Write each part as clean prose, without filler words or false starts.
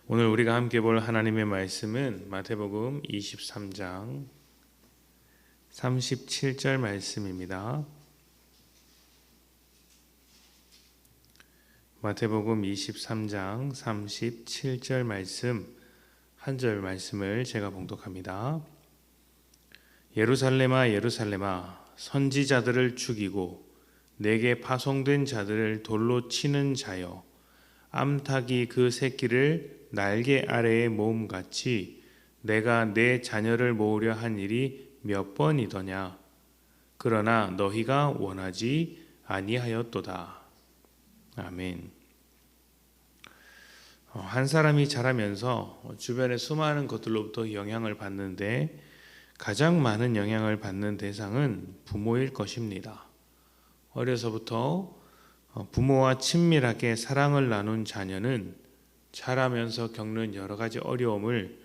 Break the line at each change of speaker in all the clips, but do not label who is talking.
오늘 우리가 함께 볼 하나님의 말씀은 마태복음 23장 37절 말씀입니다. 마태복음 23장 37절 말씀, 한 절 말씀을 제가 봉독합니다. 예루살렘아 예루살렘아, 선지자들을 죽이고 내게 파송된 자들을 돌로 치는 자여, 암탉이 그 새끼를 날개 아래에 모음같이 내가 내 자녀를 모으려 한 일이 몇 번이더냐. 그러나 너희가 원하지 아니하였도다. 아멘. 한 사람이 자라면서 주변의 수많은 것들로부터 영향을 받는데 가장 많은 영향을 받는 대상은 부모일 것입니다. 어려서부터 부모와 친밀하게 사랑을 나눈 자녀는 자라면서 겪는 여러 가지 어려움을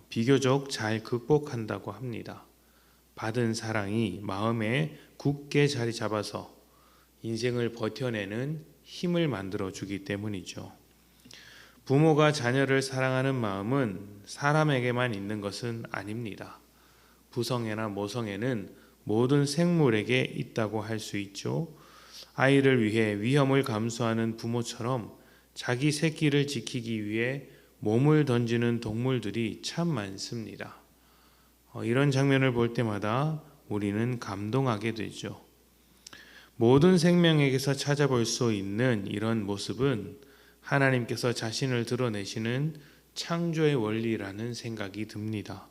비교적 잘 극복한다고 합니다. 받은 사랑이 마음에 굳게 자리 잡아서 인생을 버텨내는 힘을 만들어주기 때문이죠. 부모가 자녀를 사랑하는 마음은 사람에게만 있는 것은 아닙니다. 부성애나 모성애는 모든 생물에게 있다고 할 수 있죠. 아이를 위해 위험을 감수하는 부모처럼 자기 새끼를 지키기 위해 몸을 던지는 동물들이 참 많습니다. 이런 장면을 볼 때마다 우리는 감동하게 되죠. 모든 생명에게서 찾아볼 수 있는 이런 모습은 하나님께서 자신을 드러내시는 창조의 원리라는 생각이 듭니다.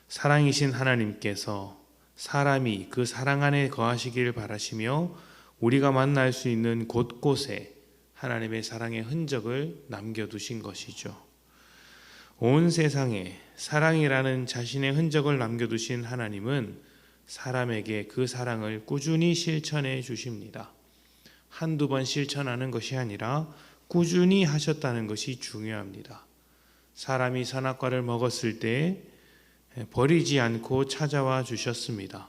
사랑이신 하나님께서 사람이 그 사랑 안에 거하시길 바라시며 우리가 만날 수 있는 곳곳에 하나님의 사랑의 흔적을 남겨두신 것이죠. 온 세상에 사랑이라는 자신의 흔적을 남겨두신 하나님은 사람에게 그 사랑을 꾸준히 실천해 주십니다. 한두 번 실천하는 것이 아니라 꾸준히 하셨다는 것이 중요합니다. 사람이 선악과를 먹었을 때 버리지 않고 찾아와 주셨습니다.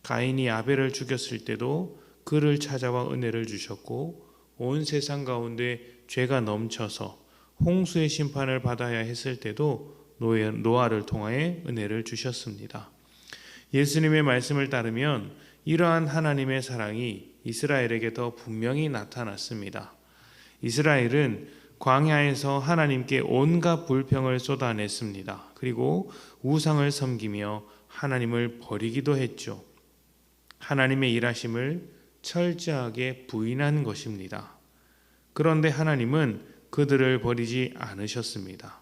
가인이 아벨을 죽였을 때도 그를 찾아와 은혜를 주셨고, 온 세상 가운데 죄가 넘쳐서 홍수의 심판을 받아야 했을 때도 노아를 통하여 은혜를 주셨습니다. 예수님의 말씀을 따르면 이러한 하나님의 사랑이 이스라엘에게 더 분명히 나타났습니다. 이스라엘은 광야에서 하나님께 온갖 불평을 쏟아냈습니다. 그리고 우상을 섬기며 하나님을 버리기도 했죠. 하나님의 일하심을 철저하게 부인한 것입니다. 그런데 하나님은 그들을 버리지 않으셨습니다.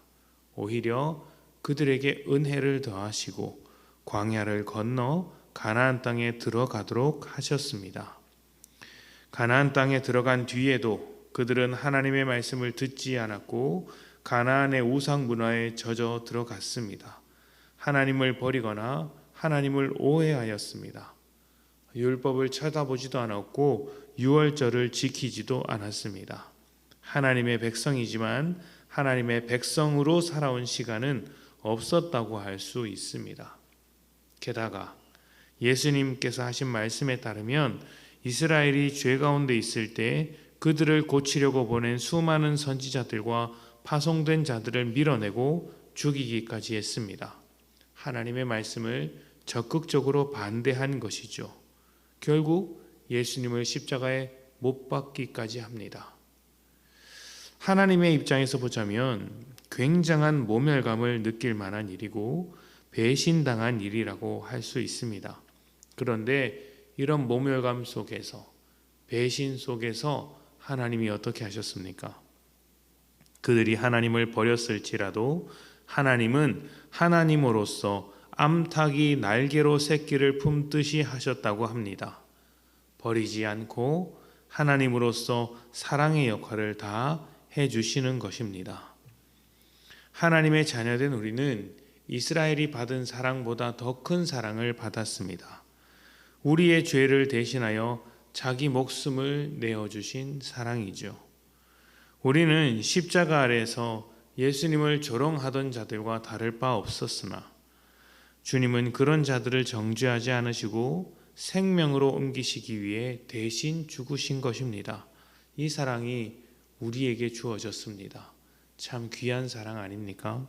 오히려 그들에게 은혜를 더하시고 광야를 건너 가나안 땅에 들어가도록 하셨습니다. 가나안 땅에 들어간 뒤에도 그들은 하나님의 말씀을 듣지 않았고 가나안의 우상 문화에 젖어 들어갔습니다. 하나님을 버리거나 하나님을 오해하였습니다. 율법을 쳐다보지도 않았고 유월절을 지키지도 않았습니다. 하나님의 백성이지만 하나님의 백성으로 살아온 시간은 없었다고 할 수 있습니다. 게다가 예수님께서 하신 말씀에 따르면 이스라엘이 죄 가운데 있을 때 그들을 고치려고 보낸 수많은 선지자들과 파송된 자들을 밀어내고 죽이기까지 했습니다. 하나님의 말씀을 적극적으로 반대한 것이죠. 결국 예수님을 십자가에 못 박기까지 합니다. 하나님의 입장에서 보자면 굉장한 모멸감을 느낄 만한 일이고 배신당한 일이라고 할 수 있습니다. 그런데 이런 모멸감 속에서, 배신 속에서 하나님이 어떻게 하셨습니까? 그들이 하나님을 버렸을지라도 하나님은 하나님으로서 암탉이 날개로 새끼를 품듯이 하셨다고 합니다. 버리지 않고 하나님으로서 사랑의 역할을 다 해주시는 것입니다. 하나님의 자녀된 우리는 이스라엘이 받은 사랑보다 더 큰 사랑을 받았습니다. 우리의 죄를 대신하여 자기 목숨을 내어주신 사랑이죠. 우리는 십자가 아래에서 예수님을 조롱하던 자들과 다를 바 없었으나 주님은 그런 자들을 정죄하지 않으시고 생명으로 옮기시기 위해 대신 죽으신 것입니다. 이 사랑이 우리에게 주어졌습니다. 참 귀한 사랑 아닙니까?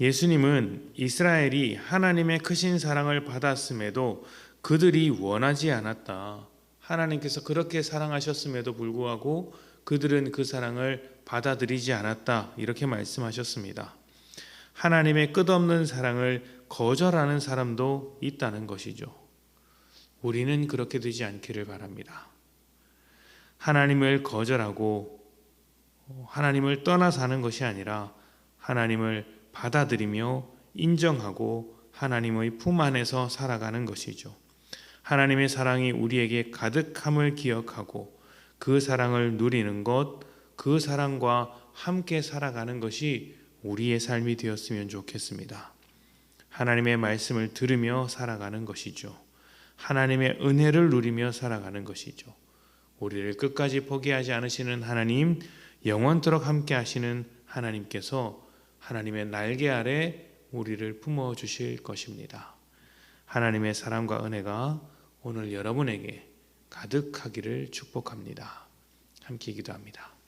예수님은 이스라엘이 하나님의 크신 사랑을 받았음에도 그들이 원하지 않았다. 하나님께서 그렇게 사랑하셨음에도 불구하고 그들은 그 사랑을 받아들이지 않았다. 이렇게 말씀하셨습니다. 하나님의 끝없는 사랑을 거절하는 사람도 있다는 것이죠. 우리는 그렇게 되지 않기를 바랍니다. 하나님을 거절하고 하나님을 떠나 사는 것이 아니라 하나님을 받아들이며 인정하고 하나님의 품 안에서 살아가는 것이죠. 하나님의 사랑이 우리에게 가득함을 기억하고 그 사랑을 누리는 것, 그 사랑과 함께 살아가는 것이 우리의 삶이 되었으면 좋겠습니다. 하나님의 말씀을 들으며 살아가는 것이죠. 하나님의 은혜를 누리며 살아가는 것이죠. 우리를 끝까지 포기하지 않으시는 하나님, 영원토록 함께 하시는 하나님께서 하나님의 날개 아래 우리를 품어 주실 것입니다. 하나님의 사랑과 은혜가 오늘 여러분에게 가득하기를 축복합니다. 함께 기도합니다.